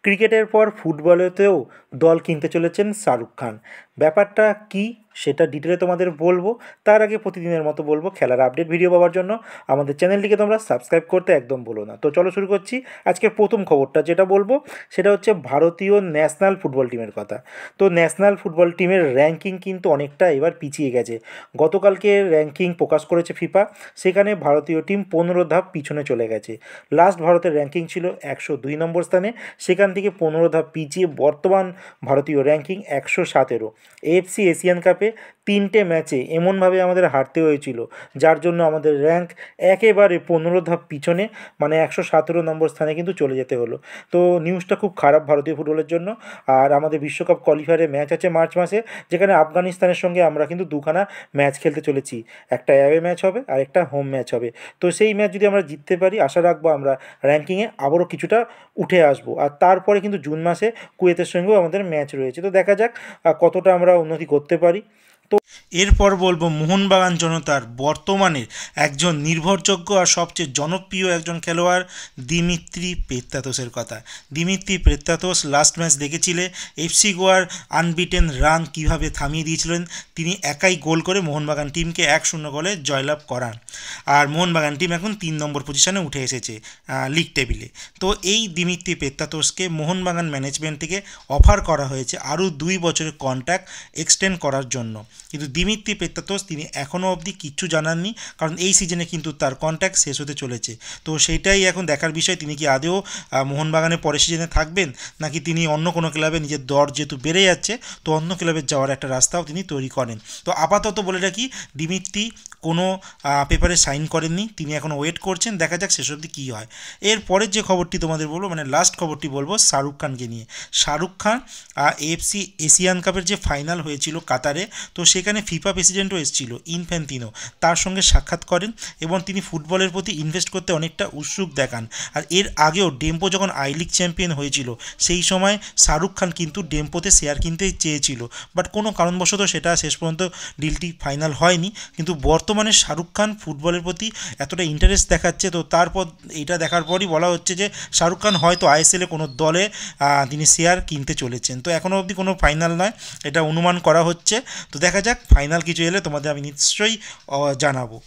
ক্রিকেটের পর ফুটবলেতেও দল কিনতে চলেছেন শাহরুখ খান। ব্যাপারটা কী সেটা ডিটেলে তোমাদের বলবো। তার আগে প্রতিদিনের মতো বলবো, খেলার আপডেট ভিডিও পাওয়ার জন্য আমাদের চ্যানেলটিকে তোমরা সাবস্ক্রাইব করতে একদম বলো না। তো চলো শুরু করছি। আজকের প্রথম খবরটা যেটা বলবো সেটা হচ্ছে ভারতীয় ন্যাশনাল ফুটবল টিমের কথা। তো ন্যাশনাল ফুটবল টিমের র্যাঙ্কিং কিন্তু অনেকটা এবার পিছিয়ে গেছে। গতকালকে র্যাঙ্কিং প্রকাশ করেছে ফিফা, সেখানে ভারতীয় টিম 15 ধাপ পিছনে চলে গেছে। লাস্ট ভারতের র্যাঙ্কিং ছিল 102 নম্বর স্থানে, সেখান থেকে 15 ধাপ পিছিয়ে বর্তমান ভারতীয় র্যাঙ্কিং 117। এএফসি এশিয়ান কাপে 3টে ম্যাচে এমনভাবে আমাদের হারতে হয়েছিল, যার জন্য আমাদের র্যাঙ্ক একেবারে 15 ধাপ পিছনে, মানে 117 নম্বর স্থানে কিন্তু চলে যেতে হলো। তো নিউজটা খুব খারাপ ভারতীয় ফুটবলের জন্য। আর আমাদের বিশ্বকাপ কোয়ালিফায়ারে ম্যাচ আছে মার্চ মাসে, যেখানে আফগানিস্তানের সঙ্গে আমরা কিন্তু দুখানা ম্যাচ খেলতে চলেছি। একটা অ্যাওয়ে ম্যাচ হবে আর একটা হোম ম্যাচ হবে। তো সেই ম্যাচ যদি আমরা জিততে পারি, আশা রাখবো আমরা র্যাঙ্কিংয়ে আবারও কিছুটা উঠে আসবো। আর তারপরে কিন্তু জুন মাসে কুয়েতের সঙ্গেও আমাদের ম্যাচ রয়েছে। তো দেখা যাক কতটা আমরা উন্নতি করতে পারি। তো এরপর বলবো মোহনবাগান জনতার বর্তমানের একজন নির্ভরযোগ্য আর সবচেয়ে জনপ্রিয় একজন খেলোয়াড় দিমিত্রি পেত্রাতোসের কথা। দিমিত্রি পেত্রাতোস লাস্ট ম্যাচ দেখেছিলে এফসি গোয়ার আনবিটেন রান কীভাবে থামিয়ে দিয়েছিলেন। তিনি একাই গোল করে মোহনবাগান টিমকে 1-0 গোলে জয়লাভ করান। আর মোহনবাগান টিম এখন 3 নম্বর পজিশনে উঠে এসেছে লিগ টেবিলে। তো এই দিমিত্রি পেত্রাতোসকে মোহনবাগান ম্যানেজমেন্ট থেকে অফার করা হয়েছে আরও 2 বছরের কন্ট্রাক্ট এক্সটেন্ড করার জন্য। কিন্তু দিমিত্রি পেত্রাতোস তিনি এখনও অবধি কিচ্ছু জানাননি, কারণ এই সিজনে কিন্তু তার কন্ট্রাক্ট শেষ হতে চলেছে। তো সেইটাই এখন দেখার বিষয়, তিনি কি আদেও মোহনবাগানে পরের সিজনে থাকবেন, নাকি তিনি অন্য কোনো ক্লাবে, নিজের দর যেহেতু বেড়ে যাচ্ছে তো অন্য ক্লাবে যাওয়ার একটা রাস্তাও তিনি তৈরি করেন। তো আপাতত বলে রাখি, দিমিত্রি কোনো পেপারে সাইন করেননি, তিনি এখন ওয়েট করছেন, দেখা যাক শেষ অবধি কী হয়। এর পরের যে খবরটি তোমাদের বলবো, মানে লাস্ট খবরটি বলবো শাহরুখ খানকে নিয়ে। শাহরুখ খান এএফসি এশিয়ান কাপের যে ফাইনাল হয়েছিল কাতারে, তো সেখানে ফিফা প্রেসিডেন্টও এসেছিল ইনফ্যান্তিনো, তার সঙ্গে সাক্ষাৎ করেন এবং তিনি ফুটবলের প্রতি ইনভেস্ট করতে অনেকটা উৎসুক দেখান। আর এর আগেও ডেম্পো যখন আই লিগ চ্যাম্পিয়ন হয়েছিল, সেই সময় শাহরুখ খান কিন্তু ডেম্পোতে শেয়ার কিনতে চেয়েছিল, বাট কোনো কারণবশত সেটা শেষ পর্যন্ত ডিলটি ফাইনাল হয়নি। কিন্তু বর্তমানে শাহরুখ খান ফুটবলের প্রতি এতটা ইন্টারেস্ট দেখাচ্ছে, তো তারপর এটা দেখার পরই বলা হচ্ছে যে শাহরুখ খান হয়তো আইএসএলে কোনো দলে তিনি শেয়ার কিনতে চলেছেন। তো এখনও অবধি কোনো ফাইনাল নয়, এটা অনুমান করা হচ্ছে। তো দেখা যাক, ফাইনাল কিছু এলে তোমাদের আমি নিশ্চয়ই জানাবো।